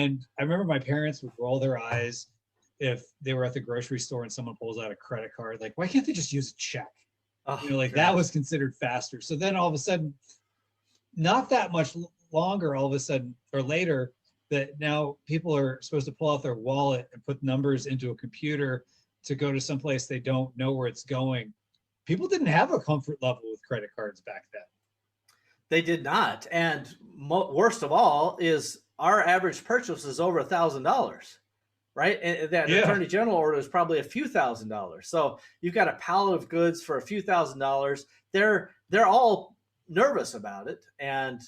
And I remember my parents would roll their eyes if they were at the grocery store and someone pulls out a credit card. Like, why can't they just use a check? Oh, Like that was considered faster. So then all of a sudden, not that much longer, all of a sudden or later, that now people are supposed to pull out their wallet and put numbers into a computer to go to someplace they don't know where it's going. People didn't have a comfort level with credit cards back then. They did not. And worst of all is our average purchase is over $1,000, right? And that attorney general order is probably a few $1,000s. So you've got a pallet of goods for a few $1,000s. They're all nervous about it, and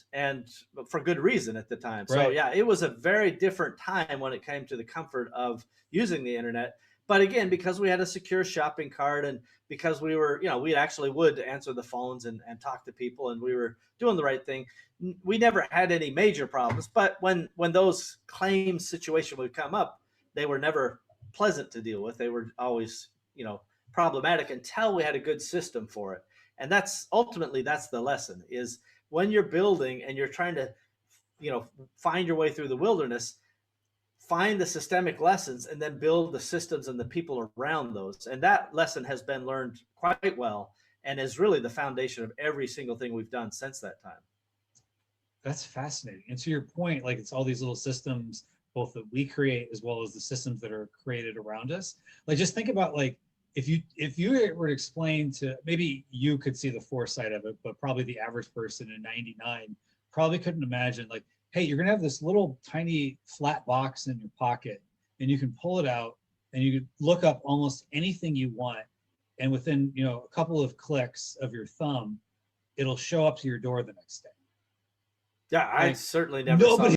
for good reason at the time. So yeah, it was a very different time when it came to the comfort of using the internet. But again, because we had a secure shopping cart, and because we were, we actually would answer the phones and talk to people, and we were doing the right thing, we never had any major problems. But when those claims situation would come up, they were never pleasant to deal with. They were always, problematic until we had a good system for it. And that's ultimately, that's the lesson, is when you're building and you're trying to, find your way through the wilderness, find the systemic lessons and then build the systems and the people around those. And that lesson has been learned quite well and is really the foundation of every single thing we've done since that time. That's fascinating. And to your point, like it's all these little systems, both that we create as well as the systems that are created around us. Like just think about like, if you were to explain to, maybe you could see the foresight of it, but probably the average person in 99 probably couldn't imagine like, hey, you're gonna have this little tiny flat box in your pocket and you can pull it out and you can look up almost anything you want. And within, a couple of clicks of your thumb, it'll show up to your door the next day. Yeah, I certainly never saw